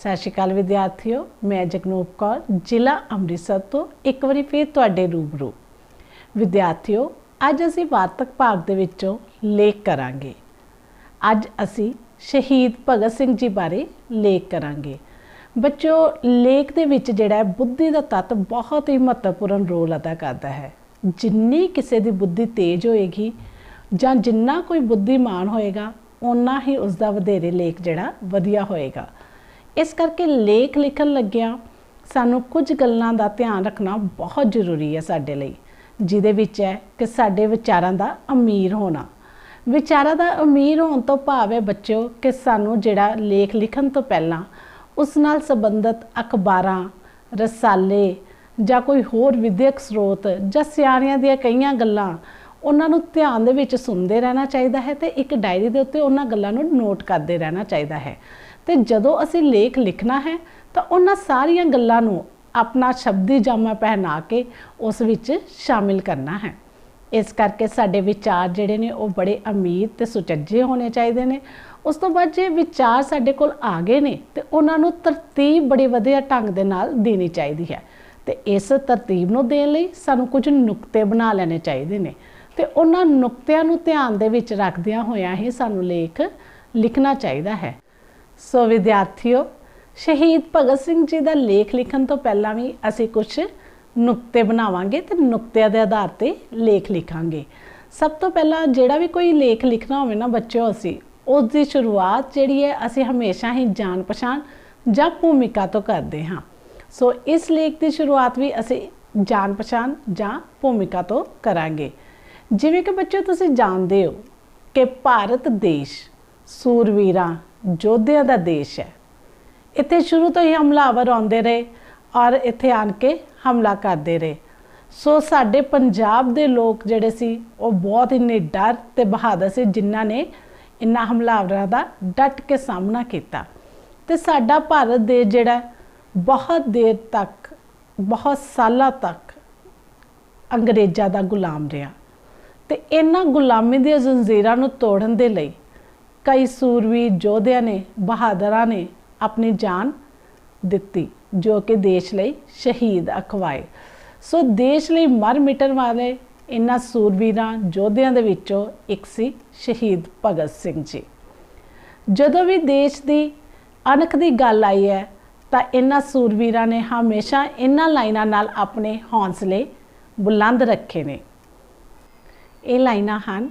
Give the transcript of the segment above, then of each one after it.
सत श्री अकाल विद्यार्थियों, मैं जगनूप कौर जिला अमृतसर तो एक बार फिर तुहाडे रूबरू। विद्यार्थियों, अज असी वार्तक भाग दे विचों लेख करांगे। अज असी शहीद भगत सिंह जी बारे लेख करांगे। बच्चों, लेख दे विच जिहड़ा बुद्धि दा तत्त बहुत ही महत्वपूर्ण रोल अदा करता है। जिन्नी किसी की बुद्धि तेज होएगी जां जिन्ना कोई बुद्धिमान होएगा उन्ना ही उसका वधेरे लेख जिहड़ा वधिया होएगा। इस करके लेख लिखण लग्गिया सानू कुछ गल्लां दा ध्यान रखना बहुत जरूरी है साडे लई, जिहदे विच है कि साडे विचारां दा अमीर होना। विचारां दा अमीर होण तो भाव है बच्चों कि सानू जिहड़ा लेख लिखण तो पहलां उस नाल संबंधित अखबारां, रसाले जां कोई होर विद्यक स्रोत जां सियाणियां दीयां कईयां गल्लां उन्हां नूं ध्यान दे विच सुणदे रहना चाहिदा है ते एक डायरी दे उत्ते उन्हां गल्लां नूं नोट करदे रहना चाहिदा है। तो जदों असी लेख लिखना है तो उन्हां सारियां गल्लां नूं अपना शब्दी जामा पहना के उस विच शामिल करना है। इस करके साडे विचार जिहड़े ने वो बड़े अमीर ते सुचज्जे होने चाहिए ने। उस तो बाद जे विचार साडे कोल आ गए ने तो उन्हां नूं तरतीब बड़े वधिया ढंग दे नाल देनी चाहिदी है। तो इस तरतीब नूं देण लई सानूं कुछ नुक्ते बना लेने चाहिए ने ते उन्हां नुक्तिआं नूं ध्यान दे विच रखदिआं होइआं ही सानूं लेख लिखना चाहिदा है। सो विद्यार्थियों, शहीद भगत सिंह जी का लेख लिखण तो पहला भी असी कुछ नुक्ते बनावांगे ते नुक्तिआं दे आधार ते लेख लिखांगे। सब तो पहला जिहड़ा भी कोई लेख लिखना होवे ना बच्चों, असी उसकी शुरुआत जिहड़ी है असी हमेशा ही जान पछाण जां भूमिका तो करते हाँ। सो इस लेख की शुरुआत भी असी जान पछाण जां भूमिका तो करांगे। जिवें कि बच्चों तुसीं जाणदे हो कि भारत देश सूरवीरां योद्धियां दा देश है। इत्थे शुरू तो ही हमलावर आउंदे रहे और इत्थे आन के हमला करते रहे। सो साडे पंजाब दे लोग जिहड़े सी वो बहुत ही निडर ते बहादुर से, जिन्हां ने इन्हां हमलावरां दा डट के सामना किया। ते साडा भारत देश जिहड़ा बहुत देर तक, बहुत सालों तक अंग्रेज़ां दा गुलाम रहा। ते इन्हां गुलामी दी जंजीरां नूं तोड़न दे लई कई सूरवीर योद्धियां ने, बहादुरां ने अपनी जान दिती, जो कि देश लई शहीद अखवाए। सो देश लई मर मिटण वाले इन्हां सूरवीरां योद्धियां दे विचों एक सी शहीद भगत सिंह जी। जदों भी देश की अणख की गल आई है तो इन्हां सूरवीरां ने हमेशा इन्हां लाइनां नाल अपने हौसले बुलंद रखे ने। ये लाइनां हन,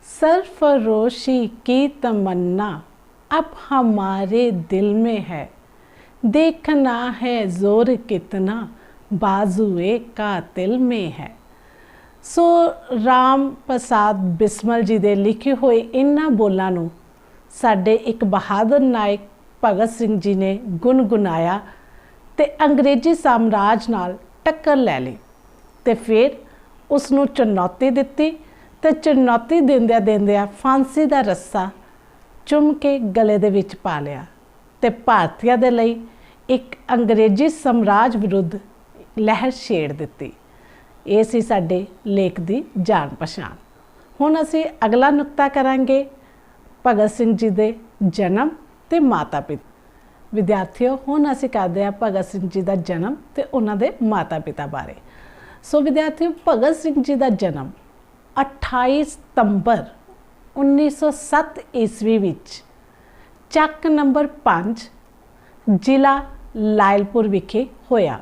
सरफरोशी की तमन्ना अब हमारे दिल में है, देखना है जोर कितना बाजुए कातिल में है। सो राम प्रसाद बिस्मल जी दे लिखे हुए इन्हां बोलां नूं साडे एक बहादुर नायक भगत सिंह जी ने गुनगुनाया ते अंग्रेजी साम्राज नाल टक्कर लै ली ते फिर उसनूं चुनौती दिती ते चुनौती देंदिआं देंदिआं फांसी दा रस्सा चुम के गले दे विच पा लिया ते भारतीय दे लई एक अंग्रेजी साम्राज विरुद्ध लहर छेड़ दिती। ये सी साडे लेख दी जान पछाण। हुण असीं अगला नुक्ता करांगे भगत सिंह जी दे जन्म ते माता पिता। विद्यार्थियों, हुण असीं करदे हां भगत सिंह जी दा जन्म ते उन्हां दे माता पिता बारे। सो विद्यार्थियों, भगत सिंह जी दा जन्म 28 सितंबर 1907 ईस्वी विच ਚੱਕ नंबर 5 ਜ਼ਿਲ੍ਹਾ ਲਾਇਲਪੁਰ विखे होया।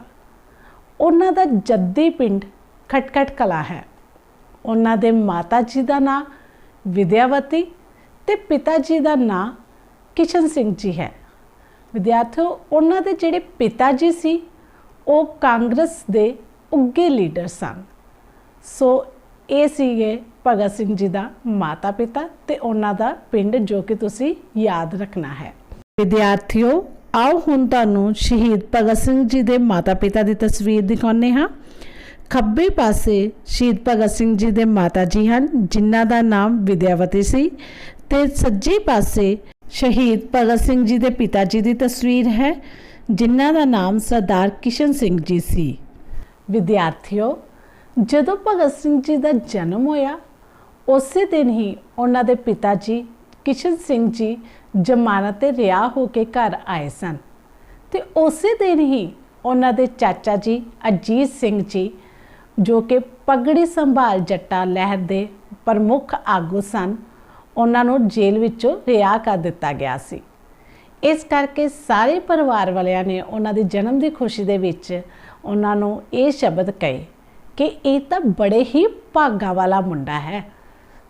उन्हां दा जद्दी पिंड खटखट कला है। उन्हां दे माता जी का नाम विद्यावती ते पिता जी का नाम किशन सिंह जी है। विद्यार्थियों, उन्हां दे जिहड़े पिता जी सी वो कांग्रेस दे उगे लीडर सन। सो ये सीगे भगत सिंह जी का माता पिता ते उन्हां दा पिंड, जो कि तुसी याद रखना है। विद्यार्थियों, आओ हुण तुहानूं शहीद भगत सिंह जी के माता पिता की तस्वीर दिखाने हाँ। खब्बे पासे शहीद भगत सिंह जी के माता जी हैं, जिन्हां दा नाम विद्यावती सी, ते सज्जे पासे शहीद भगत सिंह जी के पिता जी की तस्वीर है, जिन्हां दा नाम सरदार किशन सिंह जी सी। विद्यार्थियों, जदों भगत सिंह जी का जन्म होया उस दिन ही उन्हां दे पिता जी किशन सिंह जी जमानत ते रिहा हो के घर आए सन। ਤੇ ਉਸੇ ਦਿਨ ਹੀ ਉਹਨਾਂ ਦੇ ਚਾਚਾ ਜੀ ਅਜੀਤ ਸਿੰਘ ਜੀ, ਜੋ ਕਿ ਪਗੜੀ ਸੰਭਾਲ ਜੱਟਾ ਲਹਿਰ ਦੇ ਪ੍ਰਮੁੱਖ ਆਗੂ ਸਨ, ਉਹਨਾਂ ਨੂੰ ਜੇਲ੍ਹ ਵਿੱਚੋਂ ਰਿਹਾ ਕਰ ਦਿੱਤਾ ਗਿਆ ਸੀ। ਇਸ ਕਰਕੇ ਸਾਰੇ ਪਰਿਵਾਰ ਵਾਲਿਆਂ ਨੇ ਉਹਨਾਂ ਦੀ ਜਨਮ ਦੀ ਖੁਸ਼ੀ ਦੇ ਵਿੱਚ ਉਹਨਾਂ ਨੂੰ ਇਹ ਸ਼ਬਦ ਕਹੇ ਕਿ ਇਹ ਤਾਂ ਬੜੇ ਹੀ ਭਾਗਾਂ ਵਾਲਾ ਮੁੰਡਾ ਹੈ।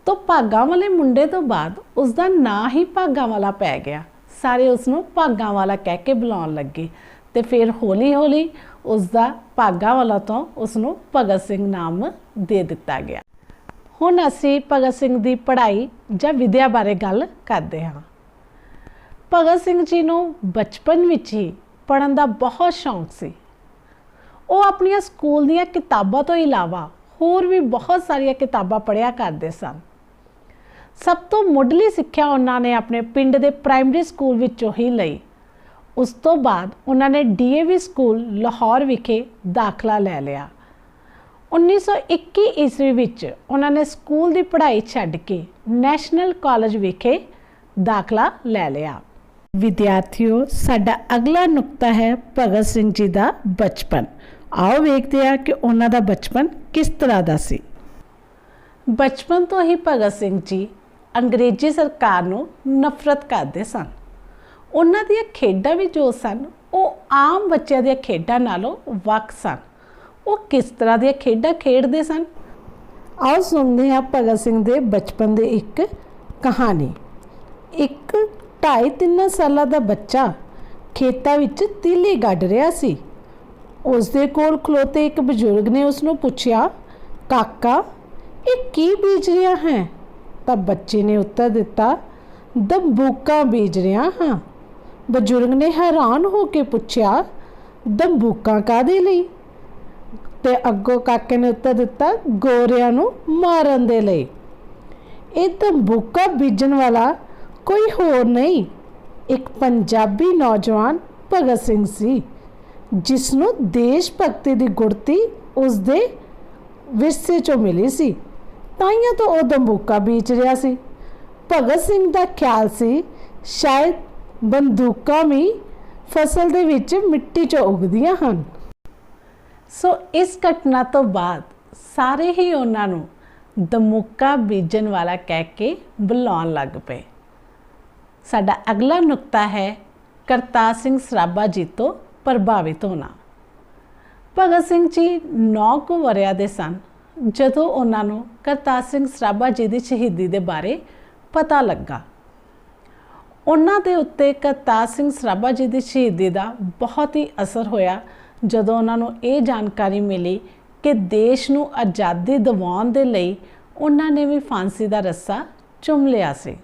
ਤਾਂ ਭਾਗਾਂ ਵਾਲੇ ਮੁੰਡੇ ਤੋਂ ਬਾਅਦ ਉਸ ਦਾ ਨਾਂ ਹੀ ਭਾਗਾਂ ਵਾਲਾ ਪੈ ਗਿਆ। ਸਾਰੇ ਉਸ ਨੂੰ ਭਾਗਾਂ ਵਾਲਾ ਕਹਿ ਕੇ ਬੁਲਾਉਣ ਲੱਗੇ ਤੇ ਫਿਰ ਹੌਲੀ ਹੌਲੀ ਉਸ ਦਾ ਭਾਗਾਂ ਵਾਲਾ ਤੋਂ ਉਸ ਨੂੰ ਭਗਤ ਸਿੰਘ ਨਾਮ ਦੇ ਦਿੱਤਾ ਗਿਆ। ਹੁਣ ਅਸੀਂ ਭਗਤ ਸਿੰਘ ਦੀ ਪੜ੍ਹਾਈ ਜਾਂ ਵਿਦਿਆ ਬਾਰੇ ਗੱਲ ਕਰਦੇ ਹਾਂ। ਭਗਤ ਸਿੰਘ ਜੀ ਨੂੰ ਬਚਪਨ ਵਿੱਚ ਹੀ ਪੜ੍ਹਨ ਦਾ ਬਹੁਤ ਸ਼ੌਂਕ ਸੀ। ਉਹ ਆਪਣੀਆਂ ਸਕੂਲ ਦੀਆਂ ਕਿਤਾਬਾਂ ਤੋਂ ਇਲਾਵਾ ਹੋਰ ਵੀ ਬਹੁਤ ਸਾਰੀਆਂ ਕਿਤਾਬਾਂ ਪੜ੍ਹਿਆ ਕਰਦੇ ਸਨ। ਸਭ ਤੋਂ ਮੁੱਢਲੀ ਸਿੱਖਿਆ ਉਹਨਾਂ ਨੇ ਆਪਣੇ ਪਿੰਡ ਦੇ ਪ੍ਰਾਇਮਰੀ ਸਕੂਲ ਵਿੱਚੋਂ ਹੀ ਲਈ। ਉਸ ਤੋਂ ਬਾਅਦ ਉਹਨਾਂ ਨੇ DAV ਸਕੂਲ ਲਾਹੌਰ ਵਿਖੇ ਦਾਖਲਾ ਲੈ ਲਿਆ। 1921 ਈਸਵੀ ਵਿੱਚ ਉਹਨਾਂ ਨੇ ਸਕੂਲ ਦੀ ਪੜ੍ਹਾਈ ਛੱਡ ਕੇ ਨੈਸ਼ਨਲ ਕਾਲਜ ਵਿਖੇ ਦਾਖਲਾ ਲੈ ਲਿਆ। ਵਿਦਿਆਰਥੀਓ, ਸਾਡਾ ਅਗਲਾ ਨੁਕਤਾ ਹੈ ਭਗਤ ਸਿੰਘ ਜੀ ਦਾ ਬਚਪਨ। ਆਓ ਵੇਖਦੇ ਹਾਂ ਕਿ ਉਹਨਾਂ ਦਾ ਬਚਪਨ ਕਿਸ ਤਰ੍ਹਾਂ ਦਾ ਸੀ। ਬਚਪਨ ਤੋਂ ਹੀ ਭਗਤ ਸਿੰਘ ਜੀ ਅੰਗਰੇਜ਼ੀ ਸਰਕਾਰ ਨੂੰ ਨਫ਼ਰਤ ਕਰਦੇ ਸਨ। ਉਹਨਾਂ ਦੀਆਂ ਖੇਡਾਂ ਵੀ ਜੋ ਸਨ ਉਹ ਆਮ ਬੱਚਿਆਂ ਦੀਆਂ ਖੇਡਾਂ ਨਾਲੋਂ ਵੱਖ ਸਨ। ਉਹ ਕਿਸ ਤਰ੍ਹਾਂ ਦੀਆਂ ਖੇਡਾਂ ਖੇਡਦੇ ਸਨ, ਆਓ ਸੁਣਦੇ ਹਾਂ ਭਗਤ ਸਿੰਘ ਦੇ ਬਚਪਨ ਦੀ ਇੱਕ ਕਹਾਣੀ। ਇੱਕ 2.5-3 ਸਾਲਾਂ ਦਾ ਬੱਚਾ ਖੇਤਾਂ ਵਿੱਚ ਤੀਲੀ ਗੱਡ ਰਿਹਾ ਸੀ। ਉਸ ਦੇ ਕੋਲ ਖਲੋਤੇ ਇੱਕ ਬਜ਼ੁਰਗ ਨੇ ਉਸ ਨੂੰ ਪੁੱਛਿਆ, ਕਾਕਾ ਇਹ ਕੀ ਬੀਜ ਰਿਹਾ ਹੈ? ਤਾਂ ਬੱਚੇ ਨੇ ਉੱਤਰ ਦਿੱਤਾ, ਦੰਬੂਕਾਂ ਬੀਜ ਰਿਹਾ ਹਾਂ। ਬਜ਼ੁਰਗ ਨੇ ਹੈਰਾਨ ਹੋ ਕੇ ਪੁੱਛਿਆ, ਦੰਬੂਕਾਂ ਕਾਹਦੇ ਲਈ? ਤੇ ਅੱਗੋਂ ਕਾਕੇ ਨੇ ਉੱਤਰ ਦਿੱਤਾ, ਗੋਰਿਆਂ ਨੂੰ ਮਾਰਨ ਦੇ ਲਈ। ਇਹ ਦੰਬੂਕਾਂ ਬੀਜਣ ਵਾਲਾ ਕੋਈ ਹੋਰ ਨਹੀਂ, ਇੱਕ ਪੰਜਾਬੀ ਨੌਜਵਾਨ ਭਗਤ ਸਿੰਘ ਸੀ, ਜਿਸ ਨੂੰ ਦੇਸ਼ ਭਗਤੀ ਦੀ ਗੁੜਤੀ ਉਸ ਦੇ ਵਿਰਸੇ 'ਚੋਂ ਮਿਲੀ ਸੀ। ਤਾਈਆਂ ਤੋਂ ਉਹ ਦੰਬੂਕਾਂ ਬੀਜ ਰਿਹਾ ਸੀ। ਭਗਤ ਸਿੰਘ ਦਾ ਖਿਆਲ ਸੀ ਸ਼ਾਇਦ ਬੰਦੂਕਾਂ ਵੀ ਫਸਲ ਦੇ ਵਿੱਚ ਮਿੱਟੀ 'ਚੋਂ ਉਗਦੀਆਂ ਹਨ। ਸੋ ਇਸ ਘਟਨਾ ਤੋਂ ਬਾਅਦ ਸਾਰੇ ਹੀ ਉਹਨਾਂ ਨੂੰ ਦੰਬੂਕਾਂ ਬੀਜਣ ਵਾਲਾ ਕਹਿ ਕੇ ਬੁਲਾਉਣ ਲੱਗ ਪਏ। ਸਾਡਾ ਅਗਲਾ ਨੁਕਤਾ ਹੈ ਕਰਤਾਰ ਸਿੰਘ ਸਰਾਭਾ ਜੀ ਤੋਂ ਪ੍ਰਭਾਵਿਤ ਹੋਣਾ। ਭਗਤ ਸਿੰਘ ਜੀ 9 ਕੁ ਵਰ੍ਹਿਆਂ ਦੇ ਸਨ ਜਦੋਂ ਉਹਨਾਂ ਨੂੰ ਕਰਤਾਰ ਸਿੰਘ ਸਰਾਭਾ ਜੀ ਦੀ ਸ਼ਹੀਦੀ ਦੇ ਬਾਰੇ ਪਤਾ ਲੱਗਾ। ਉਹਨਾਂ ਦੇ ਉੱਤੇ ਕਰਤਾਰ ਸਿੰਘ ਸਰਾਭਾ ਜੀ ਦੀ ਸ਼ਹੀਦੀ ਦਾ ਬਹੁਤ ਹੀ ਅਸਰ ਹੋਇਆ ਜਦੋਂ ਉਹਨਾਂ ਨੂੰ ਇਹ ਜਾਣਕਾਰੀ ਮਿਲੀ ਕਿ ਦੇਸ਼ ਨੂੰ ਆਜ਼ਾਦੀ ਦਿਵਾਉਣ ਦੇ ਲਈ ਉਹਨਾਂ ਨੇ ਵੀ ਫਾਂਸੀ ਦਾ ਰੱਸਾ ਚੁੰਮ ਲਿਆ ਸੀ।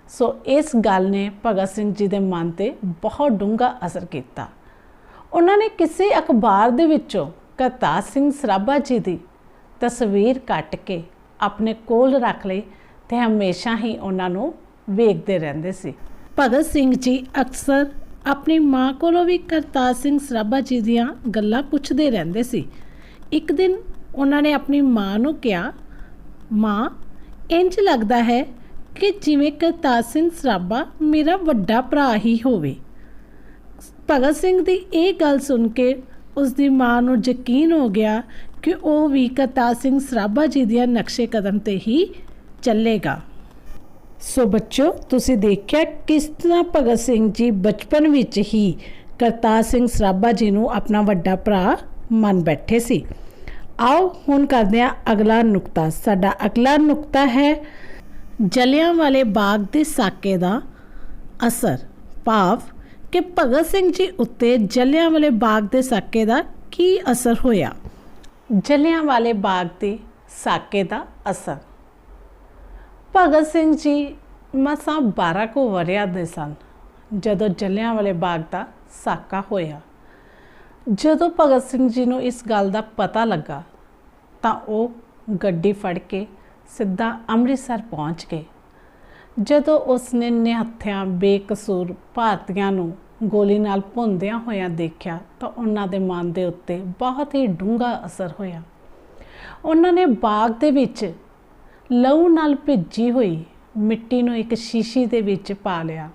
ਸੋ ਇਸ ਗੱਲ ਨੇ ਭਗਤ ਸਿੰਘ ਜੀ ਦੇ ਮਨ 'ਤੇ ਬਹੁਤ ਡੂੰਘਾ ਅਸਰ ਕੀਤਾ। ਉਹਨਾਂ ਨੇ ਕਿਸੇ ਅਖਬਾਰ ਦੇ ਵਿੱਚੋਂ ਕਰਤਾਰ ਸਿੰਘ ਸਰਾਭਾ ਜੀ ਦੀ ਤਸਵੀਰ ਕੱਟ ਕੇ ਆਪਣੇ ਕੋਲ ਰੱਖ ਲਈ ਤੇ ਹਮੇਸ਼ਾ ਹੀ ਉਹਨਾਂ ਨੂੰ ਵੇਖਦੇ ਰਹਿੰਦੇ ਸੀ। ਭਗਤ ਸਿੰਘ ਜੀ ਅਕਸਰ ਆਪਣੀ ਮਾਂ ਕੋਲੋਂ ਵੀ ਕਰਤਾਰ ਸਿੰਘ ਸਰਾਭਾ ਜੀ ਦੀਆਂ ਗੱਲਾਂ ਪੁੱਛਦੇ ਰਹਿੰਦੇ ਸੀ। ਇੱਕ ਦਿਨ ਉਹਨਾਂ ਨੇ ਆਪਣੀ ਮਾਂ ਨੂੰ ਕਿਹਾ, ਮਾਂ ਇੰਜ ਲੱਗਦਾ ਹੈ ਕਿ ਜਿਵੇਂ ਕਰਤਾਰ ਸਿੰਘ ਸਰਾਭਾ ਮੇਰਾ ਵੱਡਾ ਭਰਾ ਹੀ ਹੋਵੇ। ਭਗਤ ਸਿੰਘ ਦੀ ਇਹ ਗੱਲ ਸੁਣ ਕੇ ਉਸ ਦੀ ਮਾਂ ਨੂੰ ਯਕੀਨ ਹੋ ਗਿਆ ਕਿ ਉਹ ਵੀ ਕਰਤਾਰ ਸਿੰਘ ਸਰਾਭਾ ਜੀ ਦੀਆਂ ਨਕਸ਼ੇ ਕਦਮ 'ਤੇ ਹੀ ਚੱਲੇਗਾ। ਸੋ ਬੱਚੋ, ਤੁਸੀਂ ਦੇਖਿਆ ਕਿਸ ਤਰ੍ਹਾਂ ਭਗਤ ਸਿੰਘ ਜੀ ਬਚਪਨ ਵਿੱਚ ਹੀ ਕਰਤਾਰ ਸਿੰਘ ਸਰਾਭਾ ਜੀ ਨੂੰ ਆਪਣਾ ਵੱਡਾ ਭਰਾ ਮੰਨ ਬੈਠੇ ਸੀ। ਆਓ ਹੁਣ ਕਰਦੇ ਹਾਂ ਅਗਲਾ ਨੁਕਤਾ। ਸਾਡਾ ਅਗਲਾ ਨੁਕਤਾ ਹੈ ਜਲਿਆਂਵਾਲੇ ਬਾਗ ਦੇ ਸਾਕੇ ਦਾ ਅਸਰ, ਭਾਵ ਕਿ ਭਗਤ ਸਿੰਘ ਜੀ ਉੱਤੇ ਜਲਿਆਂਵਾਲੇ ਬਾਗ ਦੇ ਸਾਕੇ ਦਾ ਕੀ ਅਸਰ ਹੋਇਆ। ਜਲਿਆਂਵਾਲੇ ਬਾਗ ਦੇ ਸਾਕੇ ਦਾ ਅਸਰ। ਭਗਤ ਸਿੰਘ ਜੀ ਮਸਾਂ 12 ਕੁ ਵਰ੍ਹਿਆਂ ਦੇ ਸਨ ਜਦੋਂ ਜਲਿਆਂਵਾਲੇ ਬਾਗ ਦਾ ਸਾਕਾ ਹੋਇਆ। ਜਦੋਂ ਭਗਤ ਸਿੰਘ ਜੀ ਨੂੰ ਇਸ ਗੱਲ ਦਾ ਪਤਾ ਲੱਗਾ ਤਾਂ ਉਹ ਗੱਡੀ ਫੜ ਕੇ ਸਿੱਧਾ ਅੰਮ੍ਰਿਤਸਰ ਪਹੁੰਚ ਗਏ। ਜਦੋਂ ਉਸਨੇ ਨਿਹੱਥਿਆਂ ਬੇਕਸੂਰ ਭਾਰਤੀਆਂ ਨੂੰ ਗੋਲੀ ਨਾਲ ਭੁੰਨਦਿਆਂ ਹੋਇਆਂ ਦੇਖਿਆ ਤਾਂ ਉਹਨਾਂ ਦੇ ਮਨ ਦੇ ਉੱਤੇ ਬਹੁਤ ਹੀ ਡੂੰਘਾ ਅਸਰ ਹੋਇਆ। ਉਹਨਾਂ ਨੇ ਬਾਗ ਦੇ ਵਿੱਚ ਲਹੂ ਨਾਲ ਭਿੱਜੀ ਹੋਈ ਮਿੱਟੀ ਨੂੰ ਇੱਕ ਸ਼ੀਸ਼ੀ ਦੇ ਵਿੱਚ ਪਾ ਲਿਆ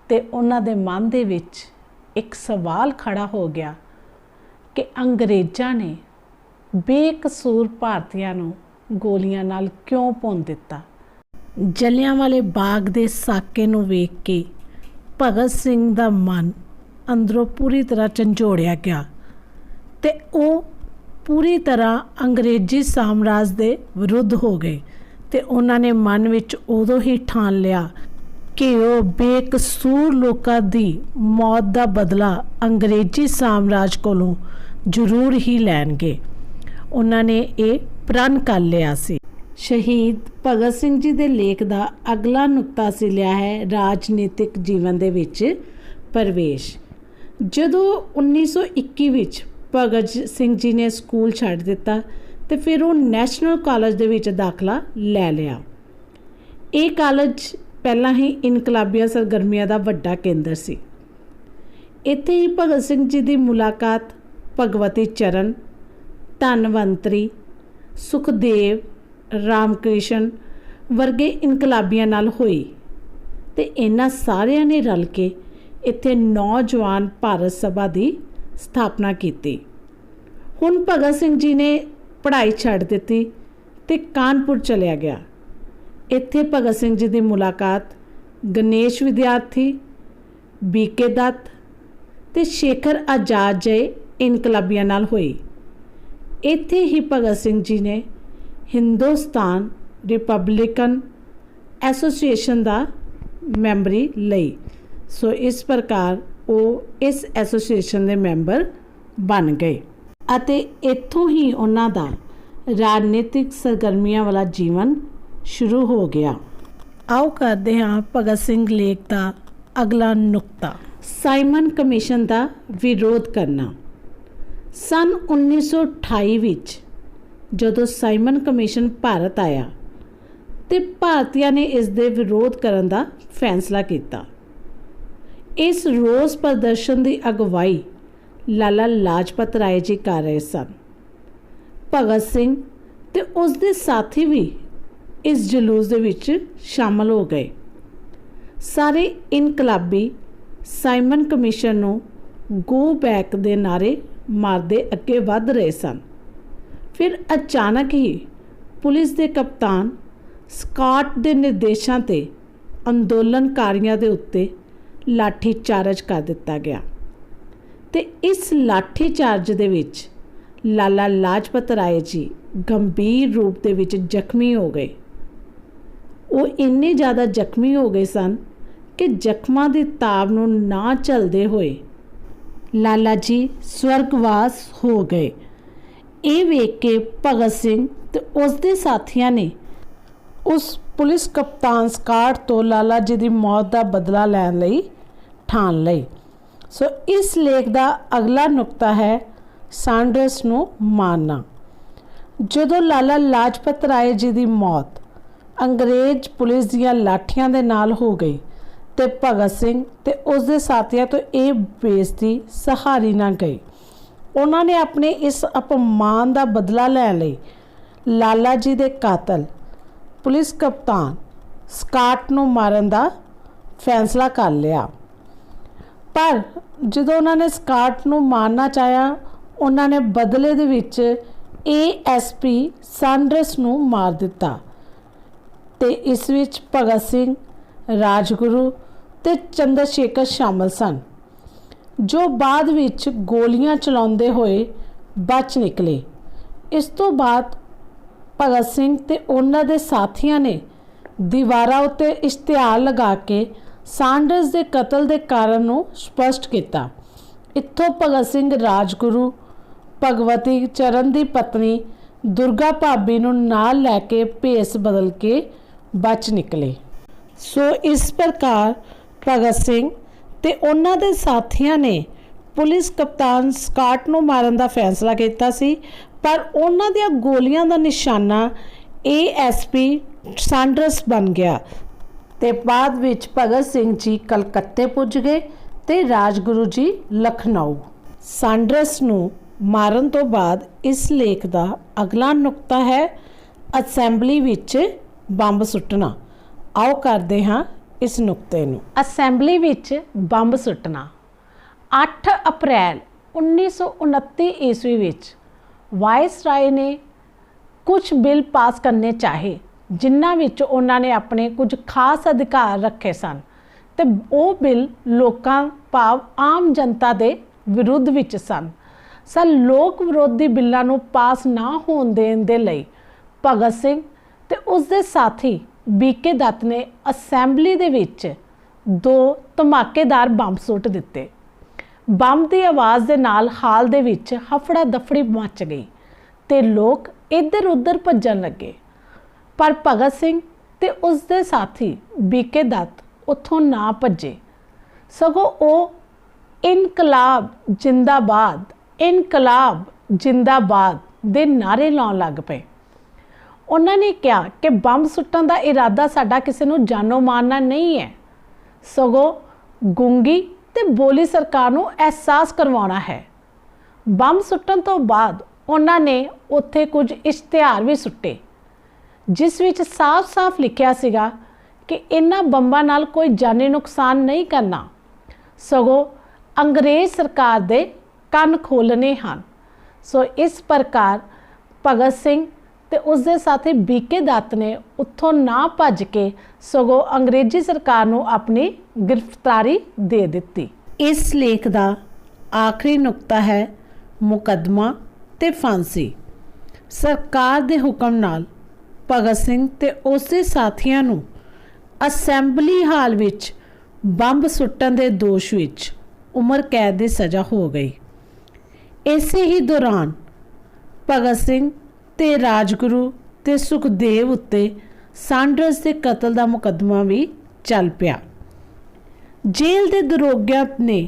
ਤੇ ਉਹਨਾਂ ਦੇ ਮਨ ਦੇ ਵਿੱਚ ਇੱਕ ਸਵਾਲ ਖੜਾ ਹੋ ਗਿਆ ਕਿ ਅੰਗਰੇਜ਼ਾਂ ਨੇ ਬੇਕਸੂਰ ਭਾਰਤੀਆਂ ਨੂੰ ਗੋਲੀਆਂ ਨਾਲ ਕਿਉਂ ਭੁੰਨ ਦਿੱਤਾ। ਜਲਿਆਂਵਾਲੇ ਬਾਗ ਦੇ ਸਾਕੇ ਨੂੰ ਵੇਖ ਕੇ ਭਗਤ ਸਿੰਘ ਦਾ ਮਨ ਅੰਦਰੋਂ ਪੂਰੀ ਤਰ੍ਹਾਂ ਝੰਜੋੜਿਆ ਗਿਆ ਤੇ ਉਹ ਪੂਰੀ ਤਰ੍ਹਾਂ ਅੰਗਰੇਜ਼ੀ ਸਾਮਰਾਜ ਦੇ ਵਿਰੁੱਧ ਹੋ ਗਏ ਤੇ ਉਹਨਾਂ ਨੇ ਮਨ ਵਿੱਚ ਉਦੋਂ ਹੀ ਠਾਣ ਲਿਆ ਕਿ ਉਹ ਬੇਕਸੂਰ ਲੋਕਾਂ ਦੀ ਮੌਤ ਦਾ ਬਦਲਾ ਅੰਗਰੇਜ਼ੀ ਸਾਮਰਾਜ ਕੋਲੋਂ ਜ਼ਰੂਰ ਹੀ ਲੈਣਗੇ। ਉਹਨਾਂ ਨੇ ਇਹ ਪ੍ਰਣ ਕਰ ਲਿਆ ਸੀ। ਸ਼ਹੀਦ ਭਗਤ ਸਿੰਘ ਜੀ ਦੇ ਲੇਖ ਦਾ ਅਗਲਾ ਨੁਕਤਾ ਅਸੀਂ ਲਿਆ ਹੈ ਰਾਜਨੀਤਿਕ ਜੀਵਨ ਦੇ ਵਿੱਚ ਪ੍ਰਵੇਸ਼। ਜਦੋਂ 1921 ਵਿੱਚ ਭਗਤ ਸਿੰਘ ਜੀ ਨੇ ਸਕੂਲ ਛੱਡ ਦਿੱਤਾ ਤੇ ਫਿਰ ਉਹ ਨੈਸ਼ਨਲ ਕਾਲਜ ਦੇ ਵਿੱਚ ਦਾਖਲਾ ਲੈ ਲਿਆ। ਇਹ ਕਾਲਜ ਪਹਿਲਾਂ ਹੀ ਇਨਕਲਾਬੀਆਂ ਸਰਗਰਮੀਆਂ ਦਾ ਵੱਡਾ ਕੇਂਦਰ ਸੀ। ਇੱਥੇ ਹੀ ਭਗਤ ਸਿੰਘ ਜੀ ਦੀ ਮੁਲਾਕਾਤ ਭਗਵਤੀ ਚਰਨ, ਧਨਵੰਤਰੀ, ਸੁਖਦੇਵ, ਰਾਮਕ੍ਰਿਸ਼ਨ ਵਰਗੇ ਇਨਕਲਾਬੀਆਂ ਨਾਲ ਹੋਈ ਤੇ ਇਹਨਾਂ ਸਾਰਿਆਂ ਨੇ ਰਲ ਕੇ ਇੱਥੇ ਨੌਜਵਾਨ ਭਾਰਤ ਸਭਾ ਦੀ ਸਥਾਪਨਾ ਕੀਤੀ। ਹੁਣ ਭਗਤ ਸਿੰਘ ਜੀ ਨੇ ਪੜ੍ਹਾਈ ਛੱਡ ਦਿੱਤੀ ਤੇ ਕਾਨਪੁਰ ਚਲਿਆ ਗਿਆ। ਇੱਥੇ ਭਗਤ ਸਿੰਘ ਜੀ ਦੀ ਮੁਲਾਕਾਤ ਗਣੇਸ਼ ਵਿਦਿਆਰਥੀ, ਬੀਕੇ ਦੱਤ ਤੇ ਸ਼ੇਖਰ ਆਜ਼ਾਦ ਜਿਹੇ ਇਨਕਲਾਬੀਆਂ ਨਾਲ ਹੋਈ। ਇੱਥੇ ਹੀ ਭਗਤ ਸਿੰਘ ਜੀ ਨੇ ਹਿੰਦੁਸਤਾਨ ਰਿਪਬਲਿਕਨ ਐਸੋਸੀਏਸ਼ਨ ਦਾ ਮੈਂਬਰੀ ਲਈ। ਸੋ ਇਸ ਪ੍ਰਕਾਰ ਉਹ ਇਸ ਐਸੋਸੀਏਸ਼ਨ ਦੇ ਮੈਂਬਰ ਬਣ ਗਏ ਅਤੇ ਇੱਥੋਂ ਹੀ ਉਹਨਾਂ ਦਾ ਰਾਜਨੀਤਿਕ ਸਰਗਰਮੀਆਂ ਵਾਲਾ ਜੀਵਨ ਸ਼ੁਰੂ ਹੋ ਗਿਆ। ਆਓ ਕਰਦੇ ਹਾਂ ਭਗਤ ਸਿੰਘ ਲੇਖ ਦਾ ਅਗਲਾ ਨੁਕਤਾ। ਸਾਈਮਨ ਕਮਿਸ਼ਨ ਦਾ ਵਿਰੋਧ ਕਰਨਾ। ਸਨ 1928 ਵਿੱਚ ਜਦੋਂ ਸਾਈਮਨ ਕਮਿਸ਼ਨ ਭਾਰਤ ਆਇਆ ਤੇ ਭਾਰਤੀਆਂ ਨੇ ਇਸ ਦੇ ਵਿਰੋਧ ਕਰਨ ਦਾ ਫੈਸਲਾ ਕੀਤਾ। ਇਸ ਰੋਸ ਪ੍ਰਦਰਸ਼ਨ ਦੀ ਅਗਵਾਈ ਲਾਲਾ ਲਾਜਪਤ ਰਾਏ ਜੀ ਕਰ ਰਹੇ ਸਨ। ਭਗਤ ਸਿੰਘ ਤੇ ਉਸ ਦੇ ਸਾਥੀ ਵੀ ਇਸ ਜਲੂਸ ਦੇ ਵਿੱਚ ਸ਼ਾਮਲ ਹੋ ਗਏ। ਸਾਰੇ ਇਨਕਲਾਬੀ ਸਾਈਮਨ ਕਮਿਸ਼ਨ ਨੂੰ ਗੋ ਬੈਕ ਦੇ ਨਾਅਰੇ ਮਾਰਦੇ ਅੱਗੇ ਵੱਧ ਰਹੇ ਸਨ। ਫਿਰ ਅਚਾਨਕ ਹੀ ਪੁਲਿਸ ਦੇ ਕਪਤਾਨ ਸਕਾਟ ਦੇ ਨਿਰਦੇਸ਼ਾਂ ਤੇ ਅੰਦੋਲਨਕਾਰੀਆਂ ਦੇ ਉੱਤੇ ਲਾਠੀ ਚਾਰਜ ਕਰ ਦਿੱਤਾ ਗਿਆ ਤੇ ਇਸ ਲਾਠੀ ਚਾਰਜ ਦੇ ਵਿੱਚ ਲਾਲਾ ਲਾਜਪਤ ਰਾਏ ਜੀ ਗੰਭੀਰ ਰੂਪ ਦੇ ਵਿੱਚ ਜ਼ਖਮੀ ਹੋ ਗਏ। ਉਹ ਇੰਨੇ ਜ਼ਿਆਦਾ ਜ਼ਖਮੀ ਹੋ ਗਏ ਸਨ ਕਿ ਜ਼ਖਮਾਂ ਦੀ ਤਾਬ ਨੂੰ ਨਾ ਝੱਲਦੇ ਹੋਏ ਲਾਲਾ ਜੀ ਸਵਰਗਵਾਸ ਹੋ ਗਏ। ਇਹ ਵੇਖ ਕੇ ਭਗਤ ਸਿੰਘ ਤੇ ਉਸ ਦੇ ਸਾਥੀਆਂ ਨੇ ਉਸ ਪੁਲਿਸ ਕਪਤਾਨ ਸਕਾਟ ਤੋਂ ਲਾਲਾ ਜੀ ਦੀ ਮੌਤ ਦਾ ਬਦਲਾ ਲੈਣ ਲਈ ਠਾਣ ਲਈ। ਸੋ ਇਸ ਲੇਖ ਦਾ ਅਗਲਾ ਨੁਕਤਾ ਹੈ ਸਾਂਡਰਸ ਨੂੰ ਮਾਰਨਾ। ਜਦੋਂ ਲਾਲਾ ਲਾਜਪਤ ਰਾਏ ਜੀ ਦੀ ਮੌਤ ਅੰਗਰੇਜ਼ ਪੁਲਿਸ ਦੀਆਂ ਲਾਠੀਆਂ ਦੇ ਨਾਲ ਹੋ ਗਈ ਤੇ ਭਗਤ ਸਿੰਘ ਤੇ ਉਸ ਦੇ ਸਾਥੀਆਂ ਤੋਂ ਇਹ ਬੇਇੱਜ਼ਤੀ ਸਹਾਰੀ ਨਾ ਗਈ। ਉਹਨਾਂ ਨੇ ਆਪਣੇ ਇਸ ਅਪਮਾਨ ਦਾ ਬਦਲਾ ਲੈਣ ਲਈ ਲਾਲਾ ਜੀ ਦੇ ਕਾਤਲ ਪੁਲਿਸ ਕਪਤਾਨ ਸਕਾਟ ਨੂੰ ਮਾਰਨ ਦਾ ਫੈਸਲਾ ਕਰ ਲਿਆ। ਪਰ ਜਦੋਂ ਉਹਨਾਂ ਨੇ ਸਕਾਟ ਨੂੰ ਮਾਰਨਾ ਚਾਹਿਆ, ਉਹਨਾਂ ਨੇ ਬਦਲੇ ਦੇ ਵਿੱਚ ASP ਸਾਂਡਰਸ ਨੂੰ ਮਾਰ ਦਿੱਤਾ ਤੇ ਇਸ ਵਿੱਚ ਭਗਤ ਸਿੰਘ, ਰਾਜਗੁਰੂ ਤੇ ਚੰਦਰ ਸ਼ੇਖਰ ਸ਼ਾਮਲ ਸਨ, ਜੋ ਬਾਅਦ ਵਿੱਚ ਗੋਲੀਆਂ ਚਲਾਉਂਦੇ ਹੋਏ ਬਚ ਨਿਕਲੇ। ਇਸ ਤੋਂ ਬਾਅਦ ਭਗਤ ਸਿੰਘ ਤੇ ਉਹਨਾਂ ਦੇ ਸਾਥੀਆਂ ਨੇ ਦੀਵਾਰਾਂ ਉੱਤੇ ਇਸ਼ਤਿਹਾਰ ਲਗਾ ਕੇ ਸਾਂਡਰਸ ਦੇ ਕਤਲ ਦੇ ਕਾਰਨ ਨੂੰ ਸਪਸ਼ਟ ਕੀਤਾ। ਇੱਥੋਂ ਭਗਤ ਸਿੰਘ ਰਾਜਗੁਰੂ ਭਗਵਤੀ ਚਰਨ ਦੀ ਪਤਨੀ ਦੁਰਗਾ ਭਾਬੀ ਨੂੰ ਨਾਲ ਲੈ ਕੇ ਭੇਸ ਬਦਲ ਕੇ ਬਚ ਨਿਕਲੇ। ਸੋ ਇਸ ਪ੍ਰਕਾਰ ਭਗਤ ਸਿੰਘ ਤੇ ਉਹਨਾਂ ਦੇ ਸਾਥੀਆਂ ਨੇ ਪੁਲਿਸ ਕਪਤਾਨ ਸਕਾਟ ਨੂੰ ਮਾਰਨ ਦਾ ਫੈਸਲਾ ਕੀਤਾ ਸੀ, ਪਰ ਉਹਨਾਂ ਦੀਆਂ ਗੋਲੀਆਂ ਦਾ ਨਿਸ਼ਾਨਾ ASP ਸਾਂਡਰਸ ਬਣ ਗਿਆ ਤੇ ਬਾਅਦ ਵਿੱਚ ਭਗਤ ਸਿੰਘ ਜੀ ਕਲਕੱਤੇ ਪੁੱਜ ਗਏ ਤੇ ਰਾਜਗੁਰੂ ਜੀ ਲਖਨਊ। ਸਾਂਡਰਸ ਨੂੰ ਮਾਰਨ ਤੋਂ ਬਾਅਦ ਇਸ ਲੇਖ ਦਾ ਅਗਲਾ ਨੁਕਤਾ ਹੈ ਅਸੈਂਬਲੀ ਵਿੱਚ ਬੰਬ ਸੁੱਟਣਾ। ਆਓ ਕਰਦੇ ਹਾਂ ਇਸ ਨੁਕਤੇ ਨੂੰ। ਅਸੈਂਬਲੀ ਵਿੱਚ ਬੰਬ ਸੁੱਟਣਾ। 8 ਅਪ੍ਰੈਲ 1929 ਈਸਵੀ ਵਿੱਚ ਵਾਇਸਰਾਏ ਨੇ ਕੁਝ ਬਿੱਲ ਪਾਸ ਕਰਨੇ ਚਾਹੇ, ਜਿਨ੍ਹਾਂ ਵਿੱਚ ਉਹਨਾਂ ਨੇ ਆਪਣੇ ਕੁਝ ਖਾਸ ਅਧਿਕਾਰ ਰੱਖੇ ਸਨ ਤੇ ਉਹ ਬਿੱਲ ਲੋਕਾਂ ਭਾਵ ਆਮ ਜਨਤਾ ਦੇ ਵਿਰੁੱਧ ਵਿੱਚ ਸਨ। ਲੋਕ ਵਿਰੋਧੀ ਬਿੱਲਾਂ ਨੂੰ ਪਾਸ ਨਾ ਹੋਣ ਦੇਣ ਦੇ ਲਈ ਭਗਤ ਸਿੰਘ ਤੇ ਉਸਦੇ ਸਾਥੀ ਬੀਕੇ ਦੱਤ ਨੇ ਅਸੈਂਬਲੀ ਦੇ ਵਿੱਚ 2 ਧਮਾਕੇਦਾਰ ਬੰਬ ਸੁੱਟ ਦਿੱਤੇ। ਬੰਬ ਦੀ ਆਵਾਜ਼ ਦੇ ਨਾਲ ਹਾਲ ਦੇ ਵਿੱਚ ਹਫੜਾ ਦਫੜੀ ਮਚ ਗਈ ਤੇ ਲੋਕ ਇੱਧਰ ਉੱਧਰ ਭੱਜਣ ਲੱਗੇ, ਪਰ ਭਗਤ ਸਿੰਘ ਤੇ ਉਸਦੇ ਸਾਥੀ ਬੀਕੇ ਦੱਤ ਉੱਥੋਂ ਨਾ ਭੱਜੇ, ਸਗੋਂ ਉਹ ਇਨਕਲਾਬ ਜਿੰਦਾਬਾਦ, ਇਨਕਲਾਬ ਜਿੰਦਾਬਾਦ ਦੇ ਨਾਅਰੇ ਲਾਉਣ ਲੱਗ ਪਏ। ਉਹਨਾਂ ਨੇ ਕਿਹਾ ਕਿ ਬੰਬ ਸੁੱਟਣ ਦਾ ਇਰਾਦਾ ਸਾਡਾ ਕਿਸੇ ਨੂੰ ਜਾਨੋਂ ਮਾਰਨਾ ਨਹੀਂ ਹੈ, ਸਗੋਂ ਗੂੰਗੀ ਤੇ ਬੋਲੀ ਸਰਕਾਰ ਨੂੰ ਅਹਿਸਾਸ ਕਰਵਾਉਣਾ ਹੈ। ਬੰਬ ਸੁੱਟਣ ਤੋਂ ਬਾਅਦ ਉਹਨਾਂ ਨੇ ਉੱਥੇ ਕੁਝ ਇਸ਼ਤਿਹਾਰ ਵੀ ਸੁੱਟੇ, ਜਿਸ ਵਿੱਚ ਸਾਫ਼-ਸਾਫ਼ ਲਿਖਿਆ ਸੀਗਾ ਕਿ ਇਹਨਾਂ ਬੰਬਾਂ ਨਾਲ ਕੋਈ ਜਾਨੀ ਨੁਕਸਾਨ ਨਹੀਂ ਕਰਨਾ, ਸਗੋਂ ਅੰਗਰੇਜ਼ ਸਰਕਾਰ ਦੇ ਕੰਨ ਖੋਲ੍ਹਣੇ ਹਨ। ਇਸ ਪ੍ਰਕਾਰ ਭਗਤ ਸਿੰਘ ਤੇ ਉਸਦੇ ਸਾਥੀ ਬੀਕੇ ਦੱਤ ਨੇ ਉੱਥੋਂ ਨਾ ਭੱਜ ਕੇ ਸਗੋਂ ਅੰਗਰੇਜ਼ੀ ਸਰਕਾਰ ਨੂੰ ਆਪਣੀ ਗ੍ਰਿਫਤਾਰੀ ਦੇ ਦਿੱਤੀ। ਇਸ ਲੇਖ ਦਾ ਆਖਰੀ ਨੁਕਤਾ ਹੈ ਮੁਕੱਦਮਾ ਤੇ ਫਾਂਸੀ। ਸਰਕਾਰ ਦੇ ਹੁਕਮ ਨਾਲ ਭਗਤ ਸਿੰਘ ਤੇ ਉਸਦੇ ਸਾਥੀਆਂ ਨੂੰ ਅਸੈਂਬਲੀ ਹਾਲ ਵਿੱਚ ਬੰਬ ਸੁੱਟਣ ਦੇ ਦੋਸ਼ ਵਿੱਚ ਉਮਰ ਕੈਦ ਦੀ ਸਜ਼ਾ ਹੋ ਗਈ। ਇਸੇ ਹੀ ਦੌਰਾਨ ਭਗਤ ਸਿੰਘ ਤੇ ਰਾਜਗੁਰੂ ਤੇ ਸੁਖਦੇਵ ਉੱਤੇ ਸਾਂਡਰਸ ਦੇ ਕਤਲ ਦਾ ਮੁਕੱਦਮਾ ਵੀ ਚੱਲ ਪਿਆ। ਜੇਲ੍ਹ ਦੇ ਦਰੋਗਿਆਂ ਨੇ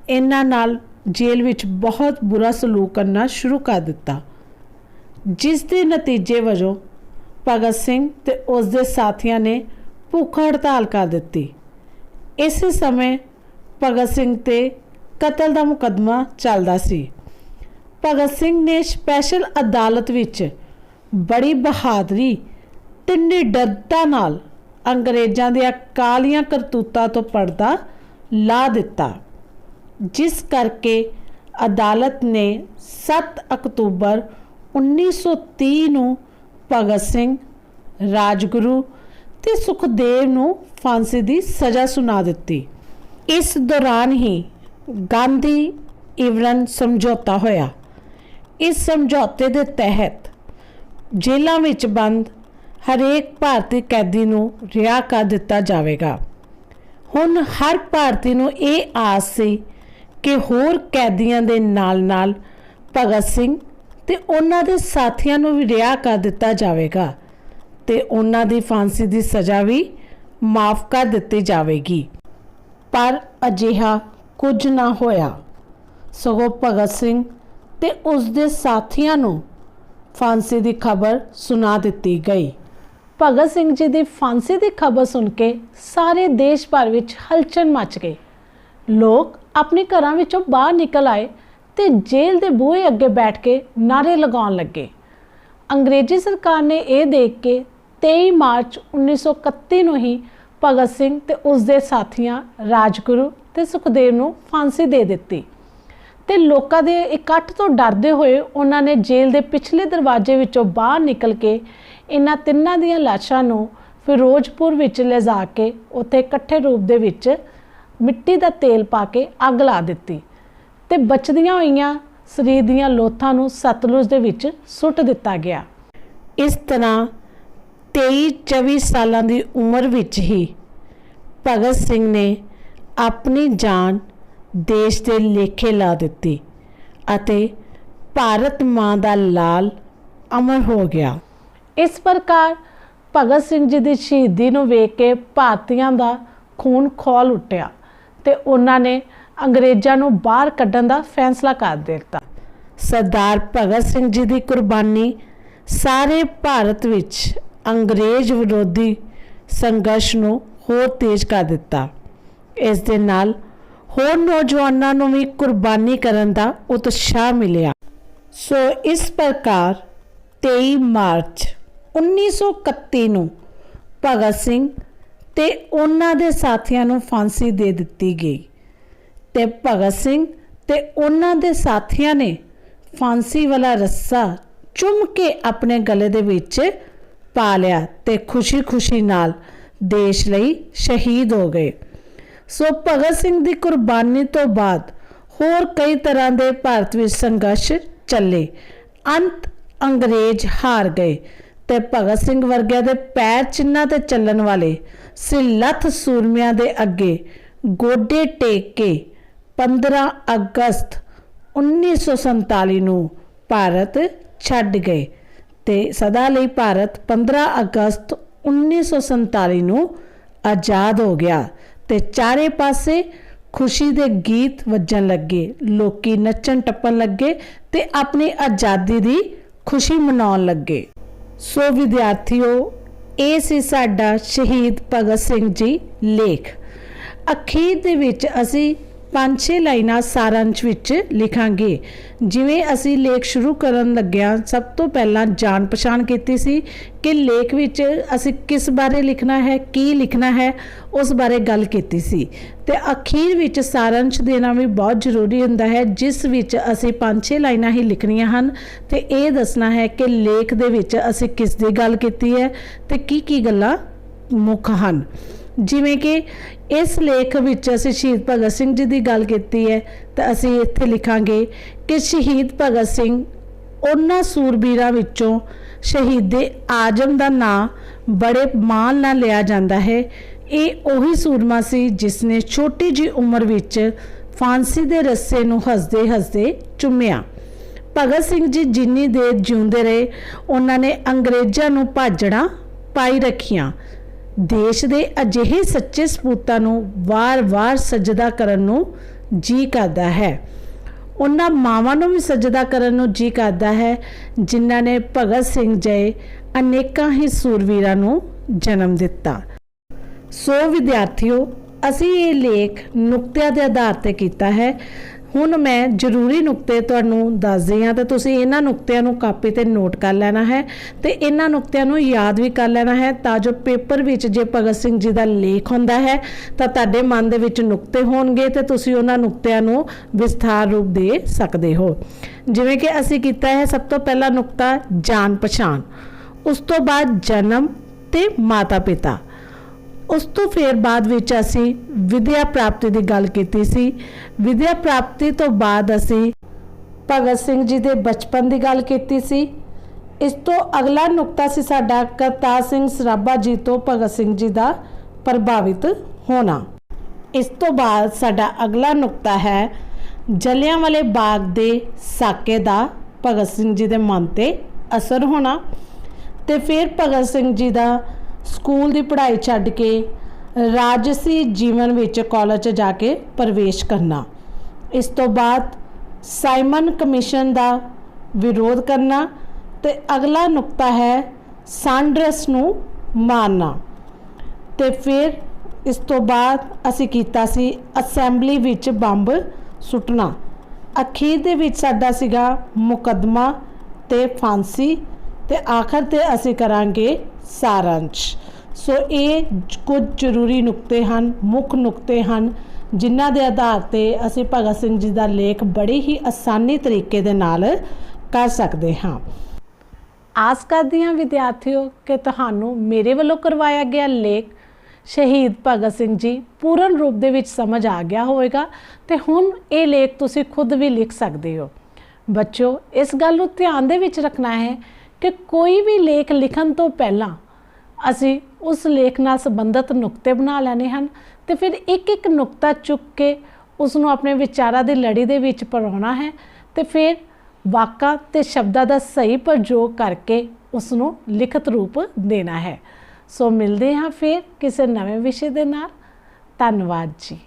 ਇਹਨਾਂ ਨਾਲ ਜੇਲ੍ਹ ਵਿੱਚ ਬਹੁਤ ਬੁਰਾ ਸਲੂਕ ਕਰਨਾ ਸ਼ੁਰੂ ਕਰ ਦਿੱਤਾ, ਜਿਸ ਦੇ ਨਤੀਜੇ ਵਜੋਂ ਭਗਤ ਸਿੰਘ ਤੇ ਉਸਦੇ ਸਾਥੀਆਂ ਨੇ ਭੁੱਖ ਹੜਤਾਲ ਕਰ ਦਿੱਤੀ। ਇਸੇ ਸਮੇਂ ਭਗਤ ਸਿੰਘ ਤੇ ਕਤਲ ਦਾ ਮੁਕੱਦਮਾ ਚੱਲਦਾ ਸੀ। ਭਗਤ ਸਿੰਘ ਨੇ ਸਪੈਸ਼ਲ ਅਦਾਲਤ ਵਿੱਚ ਬੜੀ ਬਹਾਦਰੀ ਤੇ ਨਿਡਰਤਾ ਨਾਲ ਅੰਗਰੇਜ਼ਾਂ ਦੀਆਂ ਕਾਲੀਆਂ ਕਰਤੂਤਾਂ ਤੋਂ ਪਰਦਾ ਲਾ ਦਿੱਤਾ, ਜਿਸ ਕਰਕੇ ਅਦਾਲਤ ਨੇ 7 ਅਕਤੂਬਰ 1930 ਨੂੰ ਭਗਤ ਸਿੰਘ, ਰਾਜਗੁਰੂ ਤੇ ਸੁਖਦੇਵ ਨੂੰ ਫਾਂਸੀ ਦੀ ਸਜ਼ਾ ਸੁਣਾ ਦਿੱਤੀ। ਇਸ ਦੌਰਾਨ ਹੀ ਗਾਂਧੀ ਇਵਰਨ ਸਮਝੌਤਾ ਹੋਇਆ। ਇਸ ਸਮਝੌਤੇ ਦੇ ਤਹਿਤ ਜੇਲ੍ਹਾਂ ਵਿੱਚ ਬੰਦ ਹਰੇਕ ਭਾਰਤੀ ਕੈਦੀ ਨੂੰ ਰਿਹਾ ਕਰ ਦਿੱਤਾ ਜਾਵੇਗਾ। ਹੁਣ ਹਰ ਭਾਰਤੀ ਨੂੰ ਇਹ ਆਸ ਸੀ ਕਿ ਹੋਰ ਕੈਦੀਆਂ ਦੇ ਨਾਲ-ਨਾਲ ਭਗਤ ਸਿੰਘ ਤੇ ਉਹਨਾਂ ਦੇ ਸਾਥੀਆਂ ਨੂੰ ਵੀ ਰਿਹਾ ਕਰ ਦਿੱਤਾ ਜਾਵੇਗਾ ਤੇ ਉਹਨਾਂ ਦੀ ਫਾਂਸੀ ਦੀ ਸਜ਼ਾ ਵੀ ਮਾਫ ਕਰ ਦਿੱਤੀ ਜਾਵੇਗੀ। ਪਰ ਅਜਿਹਾ ਕੁਝ ਨਾ ਹੋਇਆ, ਸਗੋਂ ਭਗਤ ਸਿੰਘ ਤੇ ਉਸਦੇ ਸਾਥੀਆਂ ਨੂੰ ਫਾਂਸੀ ਦੀ ਖਬਰ ਸੁਣਾ ਦਿੱਤੀ ਗਈ। ਭਗਤ ਸਿੰਘ ਜੀ ਦੀ ਫਾਂਸੀ ਦੀ ਖਬਰ ਸੁਣ ਕੇ ਸਾਰੇ ਦੇਸ਼ ਭਰ ਵਿੱਚ ਹਲਚਲ ਮਚ ਗਈ। ਲੋਕ ਆਪਣੇ ਘਰਾਂ ਵਿੱਚੋਂ ਬਾਹਰ ਨਿਕਲ ਆਏ ਤੇ ਜੇਲ੍ਹ ਦੇ ਬੂਹੇ ਅੱਗੇ ਬੈਠ ਕੇ ਨਾਅਰੇ ਲਗਾਉਣ ਲੱਗੇ। ਅੰਗਰੇਜ਼ੀ ਸਰਕਾਰ ਨੇ ਇਹ ਦੇਖ ਕੇ 23 ਮਾਰਚ 1931 ਨੂੰ ਹੀ ਭਗਤ ਸਿੰਘ ਤੇ ਉਸਦੇ ਸਾਥੀਆਂ ਰਾਜਗੁਰੂ ਤੇ ਸੁਖਦੇਵ ਨੂੰ ਫਾਂਸੀ ਦੇ ਦਿੱਤੀ ਤੇ ਲੋਕਾਂ ਦੇ ਇਕੱਠ ਤੋਂ ਡਰਦੇ ਹੋਏ ਉਹਨਾਂ ਨੇ ਜੇਲ੍ਹ ਦੇ ਪਿਛਲੇ ਦਰਵਾਜ਼ੇ ਵਿੱਚੋਂ ਬਾਹਰ ਨਿਕਲ ਕੇ ਇਹਨਾਂ ਤਿੰਨਾਂ ਦੀਆਂ ਲਾਸ਼ਾਂ ਨੂੰ ਫਿਰੋਜ਼ਪੁਰ ਵਿੱਚ ਲਿਜਾ ਕੇ ਉੱਥੇ ਇਕੱਠੇ ਰੂਪ ਦੇ ਵਿੱਚ ਮਿੱਟੀ ਦਾ ਤੇਲ ਪਾ ਕੇ ਅੱਗ ਲਾ ਦਿੱਤੀ ਤੇ ਬਚਦੀਆਂ ਹੋਈਆਂ ਸਰੀਰ ਦੀਆਂ ਲੋਥਾਂ ਨੂੰ ਸਤਲੁਜ ਦੇ ਵਿੱਚ ਸੁੱਟ ਦਿੱਤਾ ਗਿਆ। ਇਸ ਤਰ੍ਹਾਂ 23-24 ਸਾਲਾਂ ਦੀ ਉਮਰ ਵਿੱਚ ਹੀ ਭਗਤ ਸਿੰਘ ਨੇ ਆਪਣੀ ਜਾਨ ਦੇਸ਼ ਦੇ ਲੇਖੇ ਲਾ ਦਿੱਤੀ ਅਤੇ ਭਾਰਤ ਮਾਂ ਦਾ ਲਾਲ ਅਮਰ ਹੋ ਗਿਆ। ਇਸ ਪ੍ਰਕਾਰ ਭਗਤ ਸਿੰਘ ਜੀ ਦੀ ਸ਼ਹੀਦੀ ਨੂੰ ਵੇਖ ਕੇ ਭਾਰਤੀਆਂ ਦਾ ਖੂਨ ਖੌਲ ਉੱਠਿਆ ਤੇ ਉਹਨਾਂ ਨੇ ਅੰਗਰੇਜ਼ਾਂ ਨੂੰ ਬਾਹਰ ਕੱਢਣ ਦਾ ਫੈਸਲਾ ਕਰ ਦਿੱਤਾ। ਸਰਦਾਰ ਭਗਤ ਸਿੰਘ ਜੀ ਦੀ ਕੁਰਬਾਨੀ ਸਾਰੇ ਭਾਰਤ ਵਿੱਚ ਅੰਗਰੇਜ਼ ਵਿਰੋਧੀ ਸੰਘਰਸ਼ ਨੂੰ ਹੋਰ ਤੇਜ਼ ਕਰ ਦਿੱਤਾ। ਇਸ ਦੇ ਨਾਲ ਹੋਰ ਨੌਜਵਾਨਾਂ ਨੂੰ ਵੀ ਕੁਰਬਾਨੀ ਕਰਨ ਦਾ ਉਤਸ਼ਾਹ ਮਿਲਿਆ। ਇਸ ਪ੍ਰਕਾਰ 23 ਮਾਰਚ 1931 ਨੂੰ ਭਗਤ ਸਿੰਘ ਤੇ ਉਹਨਾਂ ਦੇ ਸਾਥੀਆਂ ਨੂੰ ਫਾਂਸੀ ਦੇ ਦਿੱਤੀ ਗਈ ਤੇ ਭਗਤ ਸਿੰਘ ਤੇ ਉਹਨਾਂ ਦੇ ਸਾਥੀਆਂ ਨੇ ਫਾਂਸੀ ਵਾਲਾ ਰੱਸਾ ਚੁੰਮ ਕੇ ਆਪਣੇ ਗਲੇ ਦੇ ਵਿੱਚ ਪਾ ਲਿਆ ਤੇ ਖੁਸ਼ੀ ਨਾਲ ਦੇਸ਼ ਲਈ ਸ਼ਹੀਦ ਹੋ ਗਏ। ਸੋ ਭਗਤ ਸਿੰਘ ਦੀ ਕੁਰਬਾਨੀ ਤੋਂ ਬਾਅਦ ਹੋਰ ਕਈ ਤਰ੍ਹਾਂ ਦੇ ਭਾਰਤ ਵਿੱਚ ਸੰਘਰਸ਼ ਚੱਲੇ। ਅੰਤ ਅੰਗਰੇਜ਼ ਹਾਰ ਗਏ ਤੇ ਭਗਤ ਸਿੰਘ ਵਰਗਿਆਂ ਦੇ ਪੈਰ ਚਿੰਨ੍ਹਾਂ ਤੇ ਚੱਲਣ ਵਾਲੇ ਸਿਲੱਥ ਸੂਰਮਿਆਂ ਦੇ ਅੱਗੇ ਗੋਡੇ ਟੇਕ ਕੇ 15 ਅਗਸਤ 1947 ਨੂੰ ਭਾਰਤ ਛੱਡ ਗਏ ਤੇ ਸਦਾ ਲਈ ਭਾਰਤ 15 ਅਗਸਤ 1947 ਨੂੰ ਆਜ਼ਾਦ ਹੋ ਗਿਆ ਤੇ ਚਾਰੇ ਪਾਸੇ खुशी दे गीत वजन लगे, लोकी नचन टप्पन लगे ते अपनी आज़ादी दी खुशी मनाउण लगे। सो विद्यार्थियों, ये सी साडा शहीद भगत सिंह जी लेख। अखीर दे विच असी 5-6 लाइनां सारांश विच लिखांगे। जिवें असी लेख शुरू करन लग्गिआं सब तो पहला जान पछाण कीती सी कि लेख विच असी किस बारे लिखना है, की लिखना है, उस बारे गल कीती सी ते अखीर विच सारांश देना भी बहुत जरूरी हुंदा है, जिस विच असी 5-6 लाइनां ही लिखणियां हन ते ये दसना है कि लेख दे विच असी किस दी गल कीती है ते की गल्लां मुख हन। जिवें कि इस लेख विच असी शहीद भगत सिंह जी की गल कीती है तो असी इत्थे लिखांगे कि शहीद भगत सिंह उन्हां सूरबीरां विचों शहीदे आजम का नाम बड़े मान नाल लिया जाता है। ये उही सूरमा सी जिसने छोटी जी उम्र विच फांसी दे रस्से नूं हसदे हसदे चुम्मिया। भगत सिंह जी जिन्नी देर जिउंदे रहे उन्होंने अंग्रेज़ां नूं भाजड़ां पाई रखियां। देश दे अजिहे सच्चे सपूतां नूं वार-वार सजदा करन नूं जी करदा है। उन्हां मावां नूं भी सजदा करन नूं जी करदा है जिन्हां ने भगत सिंह जय अनेकां ही सूरवीरां नूं जन्म दिता। सो विद्यार्थियों, असी ये लेख नुक्तिਆਂ ਦੇ आधार ਤੇ ਕੀਤਾ है। ਹੁਣ मैं जरूरी नुक्ते ਤੁਹਾਨੂੰ ਦੱਸਦੀ ਹਾਂ ਤੇ ਤੁਸੀਂ ਇਹਨਾਂ ਨੁਕਤਿਆਂ ਨੂੰ ਕਾਪੀ ਤੇ ਨੋਟ ਕਰ ਲੈਣਾ ਹੈ ਤੇ ਇਹਨਾਂ ਨੁਕਤਿਆਂ ਨੂੰ ਯਾਦ ਵੀ ਕਰ ਲੈਣਾ ਹੈ ਤਾਂ ਜੋ ਪੇਪਰ ਵਿੱਚ ਜੇ ਭਗਤ ਸਿੰਘ ਜੀ ਦਾ ਲੇਖ ਹੁੰਦਾ ਹੈ ਤਾਂ ਤੁਹਾਡੇ ਮਨ ਦੇ ਵਿੱਚ ਨੁਕਤੇ ਹੋਣਗੇ ਤੇ ਤੁਸੀਂ ਉਹਨਾਂ ਨੁਕਤਿਆਂ ਨੂੰ ਵਿਸਥਾਰ ਰੂਪ ਦੇ ਸਕਦੇ ਹੋ। ਜਿਵੇਂ ਕਿ ਅਸੀਂ ਕੀਤਾ ਹੈ, ਸਭ ਤੋਂ ਪਹਿਲਾ ਨੁਕਤਾ ਜਾਣ ਪਛਾਣ, ਉਸ ਤੋਂ ਬਾਅਦ ਜਨਮ ਤੇ ਮਾਤਾ ਪਿਤਾ, उस तो फिर बाद विच असी विद्या प्राप्ति की गल कीती सी। विद्या प्राप्ति तो बाद असी भगत सिंह जी के बचपन की गल कीती सी। इस तो अगला नुकता सी साडा करतार सिंह सराभा जी तो भगत सिंह जी का प्रभावित होना। इस तो बाद साडा अगला नुकता है जलियांवाले बाग के साके का भगत सिंह जी के मन ते असर होना। तो फिर भगत सिंह जी का स्कूल की पढ़ाई छड्ड के राजसी जीवन विच कॉलेज जाके प्रवेश करना। इस तो बाद साइमन कमीशन का विरोध करना। तो अगला नुकता है सांड्रस नूं मारना। तो फिर इस तो बाद असी कीता सी असैंबली विच बंब सुट्टना। अखीर दे विच साडा सीगा मुकदमा ते फांसी ते आखिर ते असी करांगे सारांश। सो ये कुछ जरूरी नुकते हैं, मुख नुकते हैं जिन्हां दे आधार ते असी भगत सिंह जी का लेख बड़े ही आसानी तरीके दे नाल कर सकते हाँ। आस करदी हां विद्यार्थियों कि तुहानूं मेरे वल्लों करवाया गया लेख शहीद भगत सिंह जी पूर्ण रूप दे विच समझ आ गया होएगा ते हुण ये लेख तुसीं खुद भी लिख सकते हो। बच्चों, इस गल नूं ध्यान दे विच रखना है कि कोई भी लेख लिखण तो पहला असी उस लेख नाल संबंधित नुकते बना लैने हैं तो फिर एक एक नुकता चुक के उसनों अपने विचारां दी लड़ी दे विच परोना है तो फिर वाकां ते शब्दां दा सही प्रयोग करके उसनों लिखत रूप देना है। सो मिलते हैं फिर किसी नवे विषय दे नाल। धन्नवाद जी।